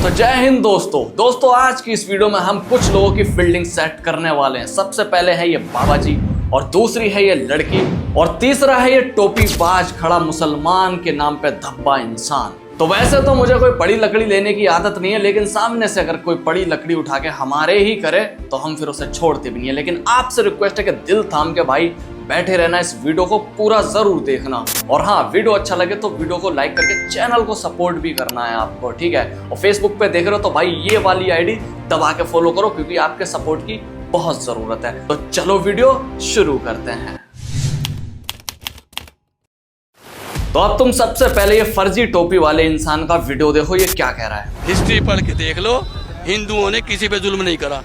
तो जय हिंद दोस्तों आज की इस वीडियो में हम कुछ लोगों की फील्डिंग सेट करने वाले हैं। सबसे पहले है ये बाबा जी, और दूसरी है ये लड़की, और तीसरा है ये टोपी बाज खड़ा मुसलमान के नाम पे धब्बा इंसान। तो वैसे तो मुझे कोई बड़ी लकड़ी लेने की आदत नहीं है, लेकिन सामने से अगर कोई बड़ी लकड़ी उठा के हमारे ही करे तो हम फिर उसे छोड़ते भी नहीं है। लेकिन आपसे रिक्वेस्ट है कि दिल थाम के भाई बैठे रहना, इस वीडियो को पूरा जरूर देखना। और हाँ, वीडियो अच्छा लगे तो वीडियो को लाइक करके चैनल को सपोर्ट भी करना है आपको, ठीक है। और फेसबुक पे देख रहे हो तो भाई ये वाली आईडी दबा के फॉलो करो, क्योंकि आपके सपोर्ट की बहुत जरूरत है। तो चलो वीडियो शुरू करते हैं। तो अब तुम सबसे पहले ये फर्जी टोपी वाले इंसान का वीडियो देखो, ये क्या कह रहा है। हिस्ट्री पढ़ के देख लो, हिंदुओं ने किसी पे जुल्म नहीं करा।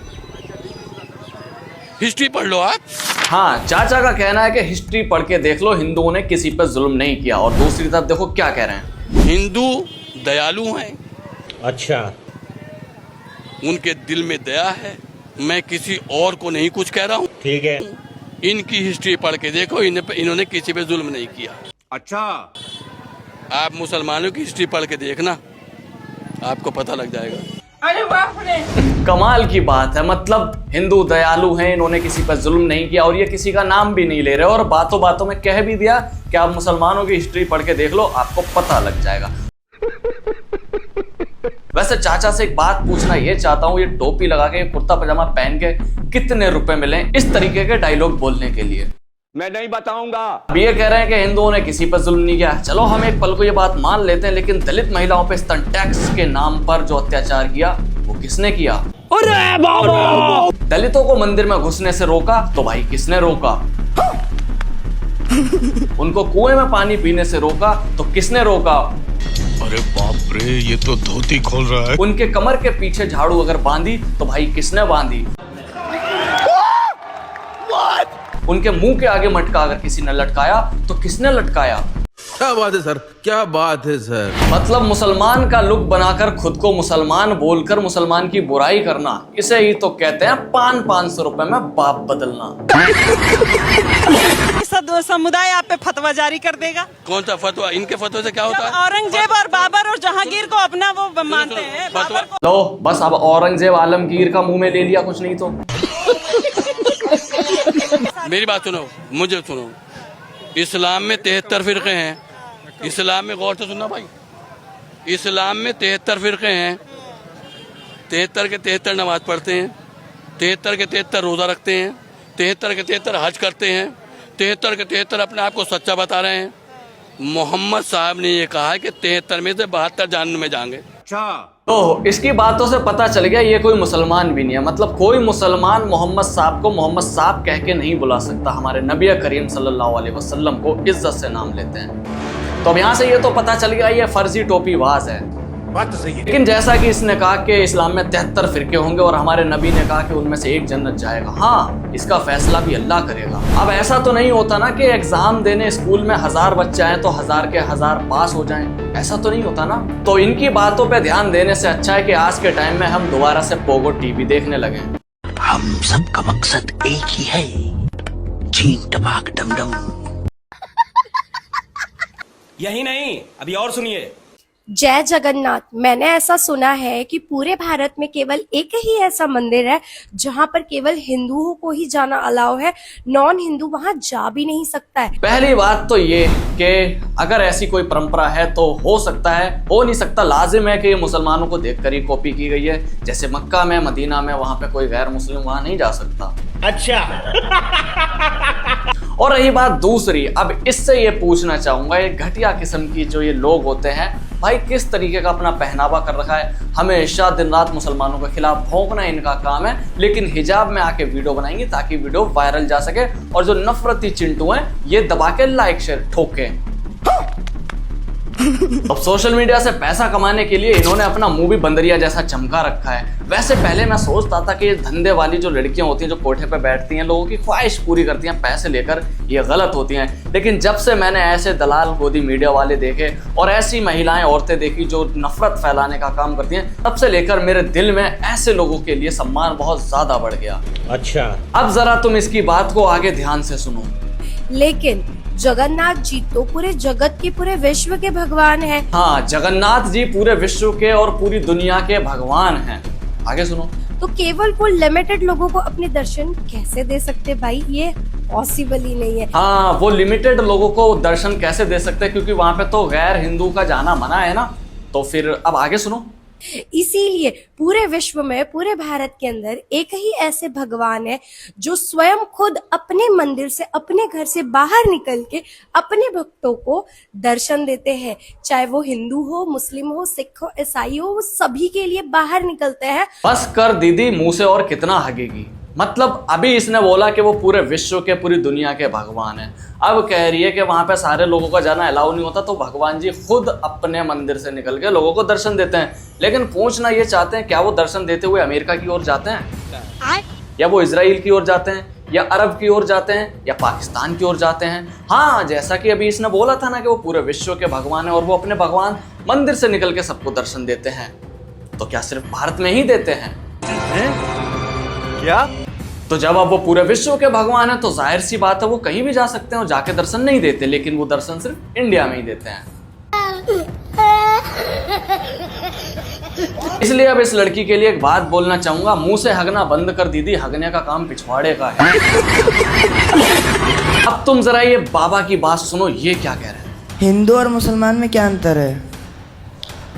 हिस्ट्री पढ़ लो आप। हाँ, चाचा का कहना है कि हिस्ट्री पढ़ के देख लो, हिंदुओं ने किसी पे जुल्म नहीं किया। और दूसरी तरफ देखो क्या कह रहे हैं, हिंदू दयालु हैं। अच्छा, उनके दिल में दया है। मैं किसी और को नहीं कुछ कह रहा हूँ। ठीक है। इनकी हिस्ट्री पढ़ के देखो, इन्होंने किसी पे जुल्म नहीं किया। अच्छा, आप मुसलमानों की हिस्ट्री पढ़ के देखना, आपको पता लग जाएगा। अरे बाप रे, कमाल की बात है। मतलब हिंदू दयालु हैं, इन्होंने किसी पर जुल्म नहीं किया, और ये किसी का नाम भी नहीं ले रहे, और बातों बातों में कह भी दिया कि आप मुसलमानों की हिस्ट्री पढ़ के देख लो, आपको पता लग जाएगा। वैसे चाचा से एक बात पूछना ये चाहता हूँ, ये टोपी लगा के कुर्ता पजामा पहन के कितने रुपए मिले इस तरीके के डायलॉग बोलने के लिए? मैं नहीं बताऊंगा। अब ये कह रहे हैं कि हिंदुओं ने किसी पर जुल्म नहीं किया। चलो हम एक पल को ये बात मान लेते हैं, लेकिन दलित महिलाओं पे स्तन टैक्स के नाम पर जो अत्याचार किया वो किसने किया? अरे बाबा! दलितों को मंदिर में घुसने से रोका तो भाई किसने रोका? उनको कुएं में पानी पीने से रोका तो किसने रोका? अरे बाप रे, ये तो धोती खोल रहा है। उनके कमर के पीछे झाड़ू अगर बांधी तो भाई किसने बांधी? उनके मुंह के आगे मटका अगर किसी ने लटकाया तो किसने लटकाया? क्या बात है सर, क्या बात है सर। मतलब मुसलमान का लुक बनाकर खुद को मुसलमान बोलकर मुसलमान की बुराई करना, इसे ही तो कहते हैं 500 रुपए में बाप बदलना। समुदाय आप पे फतवा जारी कर देगा। कौन सा फतवा? इनके फतवे से क्या होता है? औरंगजेब और बाबर और जहांगीर को अपना वो मानते हैं। फतवा लो बस, अब औरंगजेब आलमगीर का मुंह में ले लिया, कुछ नहीं तो। मेरी बात सुनो, मुझे सुनो। इस्लाम में 73 फिरके हैं। इस्लाम में गौर से सुनना भाई, इस्लाम में 73 फिरके हैं। 73 के 73 नमाज पढ़ते हैं, 73 के 73 रोजा रखते हैं, 73 के 73 हज करते हैं, 73 के 73 अपने आप को सच्चा बता रहे हैं। मोहम्मद साहब ने ये कहा है कि 73 में से 72 जहन्नुम में जाएंगे। तो इसकी बातों से पता चल गया ये कोई मुसलमान भी नहीं है। मतलब कोई मुसलमान मोहम्मद साहब को मोहम्मद साहब कह के नहीं बुला सकता। हमारे नबी करीम सल्लल्लाहु अलैहि वसल्लम को इज्जत से नाम लेते हैं। तो अब यहाँ से ये तो पता चल गया ये फर्जी टोपीबाज है। बात तो सही है। लेकिन जैसा कि इसने कहा कि इस्लाम में 73 फिरके होंगे और हमारे नबी ने कहा कि उनमें से एक जन्नत जाएगा। हाँ, इसका फैसला भी अल्लाह करेगा। अब ऐसा तो नहीं होता ना कि एग्जाम देने स्कूल में 1000 बच्चे आए तो 1000 के 1000 पास हो जाएं, ऐसा तो नहीं होता ना। तो इनकी बातों पे ध्यान देने से अच्छा है कि आज के टाइम में हम दोबारा से पोगो टीवी देखने लगे। हम सब का मकसद एक ही है, चीन टपाक डमडम। यही नहीं, अभी और सुनिए। जय जगन्नाथ। मैंने ऐसा सुना है कि पूरे भारत में केवल एक ही ऐसा मंदिर है जहां पर केवल हिंदुओं को ही जाना अलाउ है, नॉन हिंदू वहां जा भी नहीं सकता है। पहली बात तो ये कि अगर ऐसी कोई परंपरा है तो हो सकता है, हो नहीं सकता। लाजिम है कि मुसलमानों को देखकर ही कॉपी की गई है। जैसे मक्का में, मदीना में, वहां पे कोई गैर मुस्लिम वहां नहीं जा सकता। अच्छा। और रही बात दूसरी, अब इससे ये पूछना चाहूंगा, ये घटिया किस्म की जो ये लोग होते हैं भाई, किस तरीके का अपना पहनावा कर रखा है। हमेशा दिन रात मुसलमानों के खिलाफ भौंकना इनका काम है, लेकिन हिजाब में आके वीडियो बनाएंगे ताकि वीडियो वायरल जा सके, और जो नफरती चिंटू हैं ये दबा के लाइक शेयर ठोके। अब सोशल मीडिया से पैसा कमाने के लिए इन्होंने अपना मुंह भी बंदरिया जैसा चमका रखा है। वैसे पहले मैं सोचता था कि ये धंधे वाली जो लड़कियां होती हैं, जो कोठे पे बैठती हैं, लोगों की ख्वाहिश पूरी करती हैं पैसे लेकर, ये गलत होती हैं। लेकिन जब से मैंने ऐसे दलाल गोदी मीडिया वाले देखे और ऐसी महिलाएं, औरतें देखी जो नफरत फैलाने का काम करती हैं, तब से लेकर मेरे दिल में ऐसे लोगों के लिए सम्मान बहुत ज्यादा बढ़ गया। अच्छा, अब जरा तुम इसकी बात को आगे ध्यान से सुनो। लेकिन जगन्नाथ जी तो पूरे जगत के पूरे विश्व के भगवान है। हाँ, जगन्नाथ जी पूरे विश्व के और पूरी दुनिया के भगवान हैं। आगे सुनो। तो केवल वो लिमिटेड लोगों को अपने दर्शन कैसे दे सकते भाई, ये पॉसिबल ही नहीं है। हाँ, वो लिमिटेड लोगों को दर्शन कैसे दे सकते हैं, क्योंकि वहां पे तो गैर हिंदू का जाना मना है ना। तो फिर अब आगे सुनो। इसीलिए पूरे विश्व में, पूरे भारत के अंदर एक ही ऐसे भगवान है जो स्वयं खुद अपने मंदिर से, अपने घर से बाहर निकल के अपने भक्तों को दर्शन देते हैं। चाहे वो हिंदू हो, मुस्लिम हो, सिख हो, ईसाई हो, वो सभी के लिए बाहर निकलते हैं। बस कर दीदी, मुंह से और कितना हगेगी। मतलब अभी इसने बोला कि वो पूरे विश्व के, पूरी दुनिया के भगवान हैं। अब कह रही है कि वहां पे सारे लोगों का जाना अलाउ नहीं होता, तो भगवान जी खुद अपने मंदिर से निकल के लोगों को दर्शन देते हैं। लेकिन पूछना ये चाहते हैं, क्या वो दर्शन देते हुए अमेरिका की ओर जाते हैं, या वो इजराइल की ओर जाते हैं, या अरब की ओर जाते हैं, या पाकिस्तान की ओर जाते हैं? हाँ, जैसा कि अभी इसने बोला था ना कि वो पूरे विश्व के भगवान है और वो अपने भगवान मंदिर से निकल के सबको दर्शन देते हैं। तो क्या सिर्फ भारत में ही देते हैं? क्या? तो जब अब वो पूरे विश्व के भगवान है तो जाहिर सी बात है वो कहीं भी जा सकते हैं और जाके दर्शन नहीं देते, लेकिन वो दर्शन सिर्फ इंडिया में ही देते हैं। इसलिए अब इस लड़की के लिए एक बात बोलना चाहूंगा, मुंह से हगना बंद कर दीदी, हगने का काम पिछवाड़े का है। अब तुम जरा ये बाबा की बात सुनो, ये क्या कह रहे हैं। हिंदू और मुसलमान में क्या अंतर है?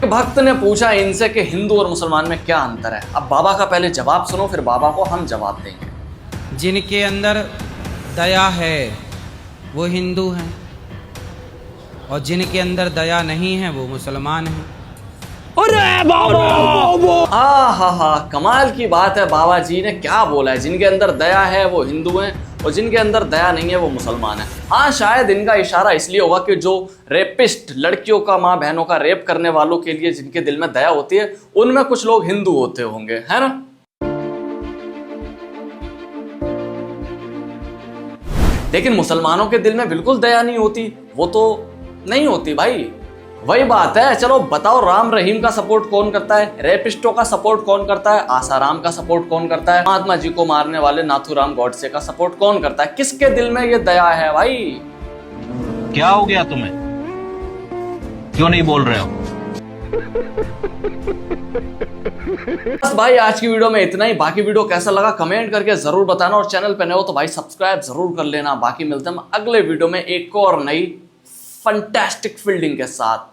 भक्त ने पूछा इनसे कि हिंदू और मुसलमान में क्या अंतर है। अब बाबा का पहले जवाब सुनो, फिर बाबा को हम जवाब देंगे। जिनके अंदर दया है वो हिंदू हैं, और जिनके अंदर दया नहीं है वो मुसलमान हैं। अरे बाबा! हा, कमाल की बात है, बाबा जी ने क्या बोला है। जिनके अंदर दया है वो हिंदू हैं और जिनके अंदर दया नहीं है वो मुसलमान है। हाँ, शायद इनका इशारा इसलिए होगा कि जो रेपिस्ट, लड़कियों का, माँ बहनों का रेप करने वालों के लिए जिनके दिल में दया होती है, उनमें कुछ लोग हिंदू होते होंगे, है ना। लेकिन मुसलमानों के दिल में बिल्कुल दया नहीं होती, वो तो नहीं होती भाई। वही बात है। चलो बताओ, राम रहीम का सपोर्ट कौन करता है, रेपिस्टों का सपोर्ट कौन करता है, आसाराम का सपोर्ट कौन करता है, महात्मा जी को मारने वाले नाथूराम गॉडसे का सपोर्ट कौन करता है? किसके दिल में ये दया है भाई? क्या हो गया तुम्हें, क्यों नहीं बोल रहे हो? बस भाई, आज की वीडियो में इतना ही। बाकी वीडियो कैसा लगा कमेंट करके जरूर बताना, और चैनल पे नए हो तो भाई सब्सक्राइब जरूर कर लेना। बाकी मिलते हैं हम अगले वीडियो में एक और नई फंटास्टिक फील्डिंग के साथ।